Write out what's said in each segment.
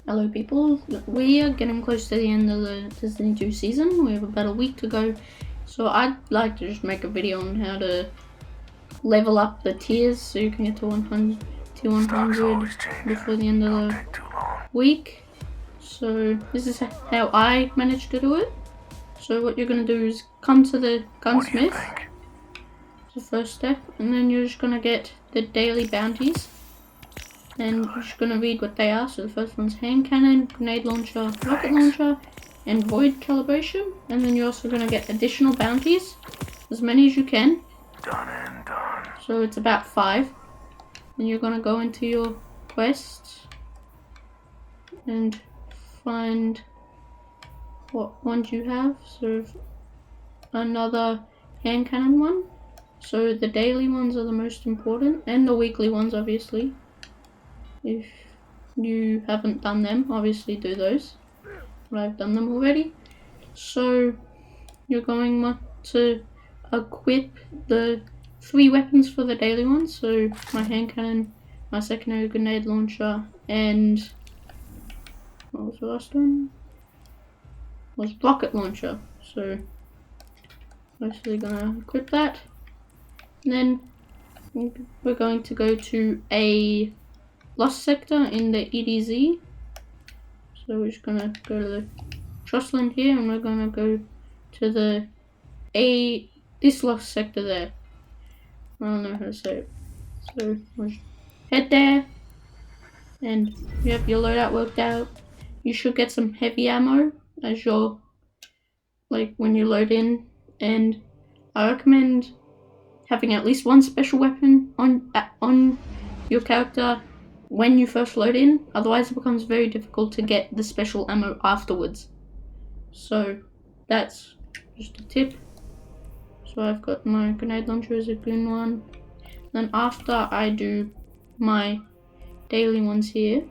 Hello people, we are getting close to the end of the Destiny 2 season. We have about a week to go. So I'd like to just make a video on how to level up the tiers so you can get to 100 before the end of the week. So this is how I managed to do it. So what you're going to do is come to the gunsmith, the first step, and then you're just going to get the daily bounties. And you're just going to read what they are. So the first one's hand cannon, grenade launcher, rocket launcher, and void calibration. And then you're also going to get additional bounties, as many as you can. Done and done. So it's about 5. Then you're going to go into your quests and find what ones you have. So another hand cannon one. So the daily ones are the most important, and the weekly ones obviously. If you haven't done them, obviously do those. But I've done them already. So you're going to equip the 3 weapons for the daily ones. So my hand cannon, my secondary grenade launcher, and what was the last one? Was rocket launcher. So I'm actually gonna equip that. And then we're going to go to a Lost sector in the EDZ. So we're just gonna go to the Trustland here, and we're gonna go to this Lost sector there. I don't know how to say it. So we'll just head there, and you have your loadout worked out. You should get some heavy ammo as your when you load in, and I recommend having at least one special weapon on your character when you first load in, otherwise it becomes very difficult to get the special ammo afterwards. So that's just a tip. So I've got my grenade launcher as a green one. Then after I do my daily ones here,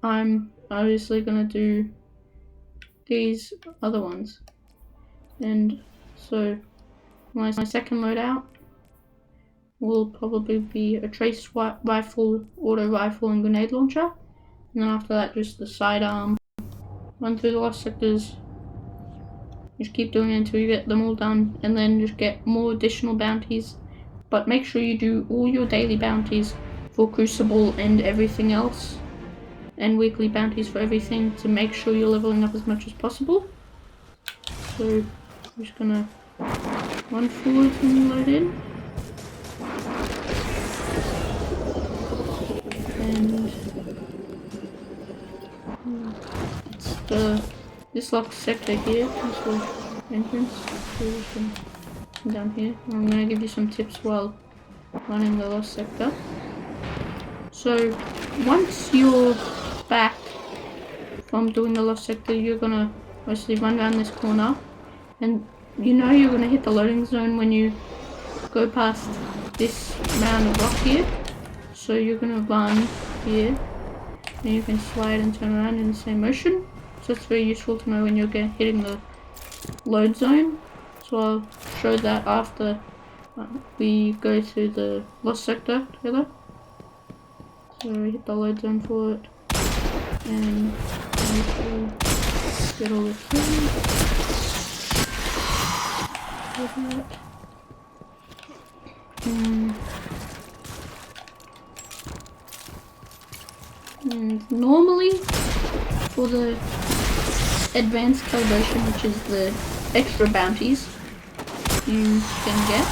I'm obviously gonna do these other ones. And so my second loadout will probably be a trace rifle, auto rifle, and grenade launcher. And then after that, just the sidearm. Run through the lost sectors. Just keep doing it until you get them all done, and then just get more additional bounties. But make sure you do all your daily bounties for Crucible and everything else, and weekly bounties for everything, to make sure you're leveling up as much as possible. So I'm just gonna run forward when you load in. And it's this locked sector here. This the entrance. So you can come down here. I'm gonna give you some tips while running the lost sector. So once you're back from doing the lost sector, you're gonna mostly run around this corner, and you know you're gonna hit the loading zone when you go past this mound of rock here. So you're gonna run here, and you can slide and turn around in the same motion. So it's very useful to know when you're hitting the load zone. So I'll show that after we go to the lost sector together. So we hit the load zone for it, and get all the kills. And normally, for the advanced calibration, which is the extra bounties you can get,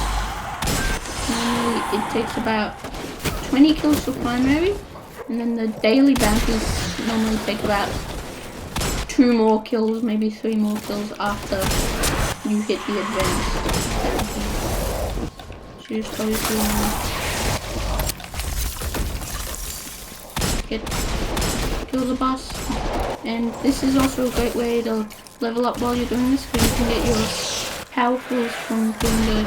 normally it takes about 20 kills for primary, and then the daily bounties normally take about 2 more kills, maybe 3 more kills after you hit the advanced bounty. So you just obviously kill the boss, and this is also a great way to level up while you're doing this, because you can get your powerfuls from doing the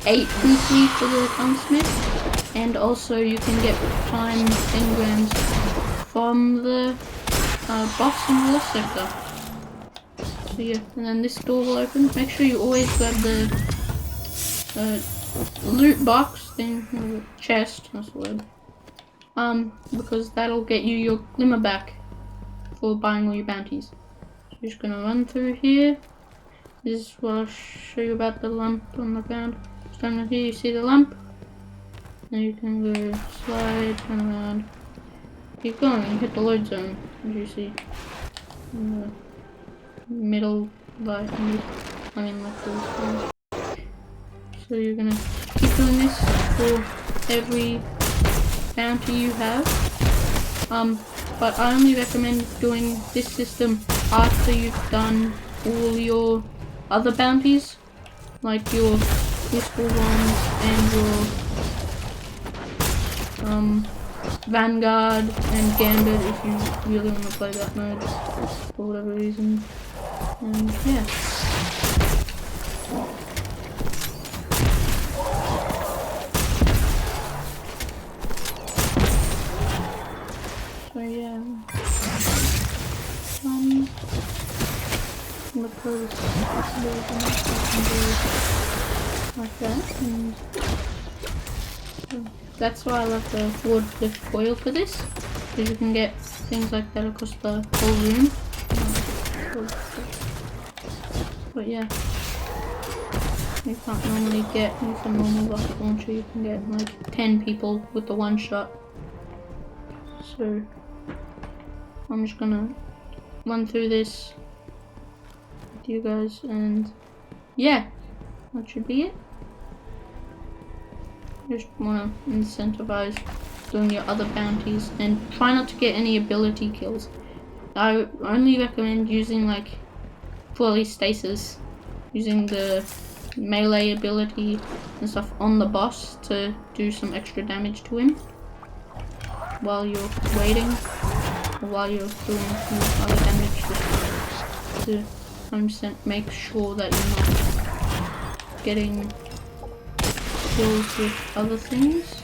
8 weekly for the gunsmith, and also you can get prime engrams from the boss in the lost sector. So yeah, and then this door will open. Make sure you always grab the loot box thing, chest, that's the word. Because that'll get you your glimmer back. for buying all your bounties. So you're just gonna run through here. This is what I'll show you about the lamp on the ground. Standing here, you see the lamp. Then you can go slide, turn around. Keep going, you hit the load zone, as you see. In the middle, like this one. So you're gonna keep doing this for every bounty you have. But I only recommend doing this system after you've done all your other bounties, like your useful ones and your Vanguard and Gambit if you really want to play that mode for whatever reason. And yeah. So yeah. The post like that, and that's why I love the wood lift foil for this, because you can get things like that across the whole room. But yeah, you can't normally get with a normal rocket launcher. You can get like 10 people with the one shot. So I'm just gonna run through this with you guys, and yeah, that should be it. Just want to incentivize doing your other bounties and try not to get any ability kills. I only recommend using like fully stasis, using the melee ability and stuff on the boss to do some extra damage to him while you're waiting, or while you're doing some other damage, just to 100% make sure that you're not getting kills with other things,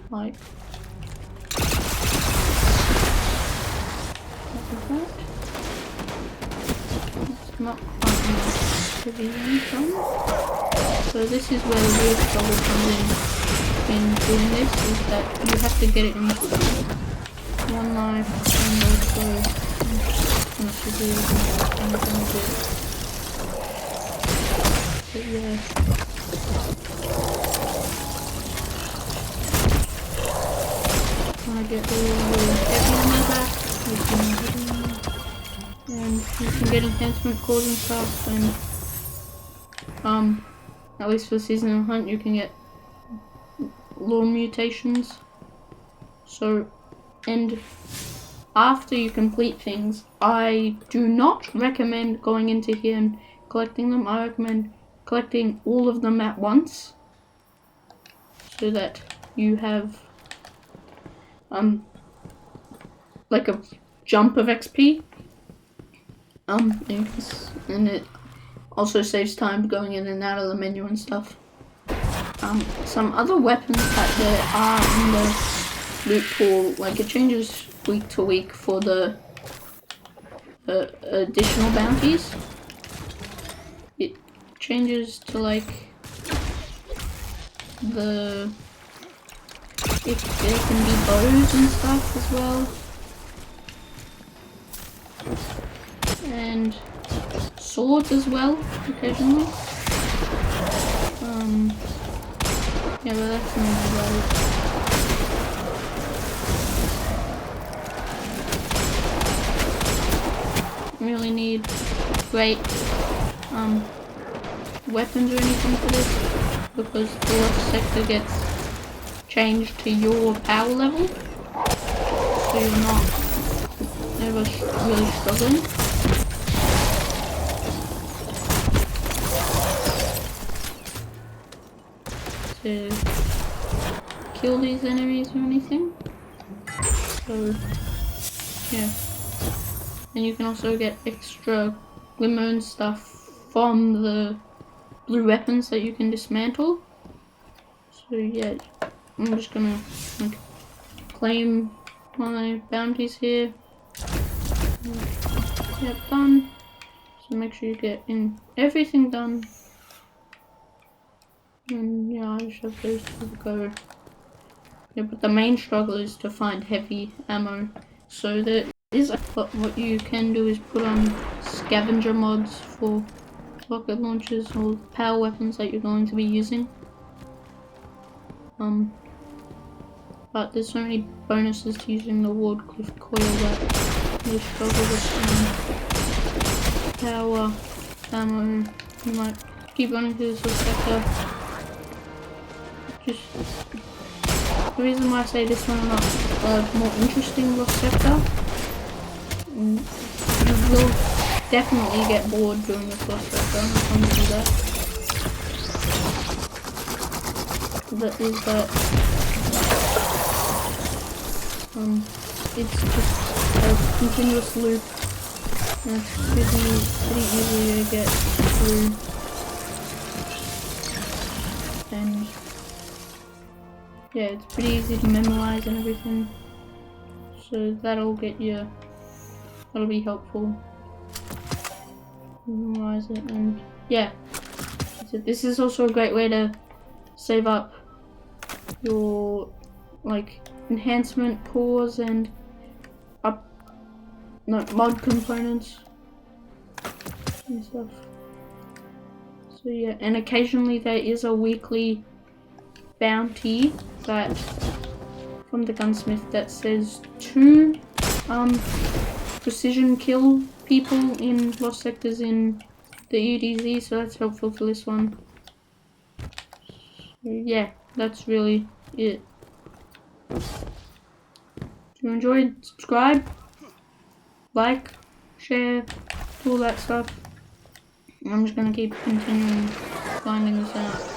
like that. It's not quite enough to be done. So this is where the real trouble comes in doing this, is that you have to get it in one life and also unless you do anything good. But yeah. I get all the heavy ammo back, and you can get enhancement cores and stuff, and at least for seasonal hunt you can get lore mutations. So, and after you complete things, I do not recommend going into here and collecting them. I recommend collecting all of them at once, so that you have like a jump of XP. And it also saves time going in and out of the menu and stuff. Some other weapons that there are in the loot pool, like it changes week to week for the additional bounties. It changes to like there can be bows and stuff as well, and swords as well occasionally. Yeah, but that's not about it. Really need great weapons or anything for this, because the lost sector gets changed to your power level, so you're not ever really struggling. To kill these enemies or anything. So yeah. And you can also get extra glimmer and stuff from the blue weapons that you can dismantle. So yeah, I'm just gonna like claim my bounties here. Yep, done. So make sure you get in everything done. And yeah, I just have those to go. Yeah, but the main struggle is to find heavy ammo, so that is, but what you can do is put on scavenger mods for rocket launchers or power weapons that you're going to be using. But there's so many bonuses to using the Wardcliff coil that you struggle with power, ammo. You might keep running through this sector. Just the reason why I say this one not more interesting lost sector. You will definitely get bored during this lost sector. I'm not going to do that. That is that. It's just a continuous loop. And it's pretty easy to get through. And yeah, it's pretty easy to memorize and everything. So that'll get you. That'll be helpful. Memorize it, and yeah. So this is also a great way to save up your like enhancement cores and mod components and stuff. So yeah, and occasionally there is a weekly bounty that from the gunsmith that says 2 precision kill people in lost sectors in the EDZ, so that's helpful for this one. So yeah, that's really it. If you enjoyed, subscribe, like, share, all that stuff. I'm just gonna keep continuing finding this out.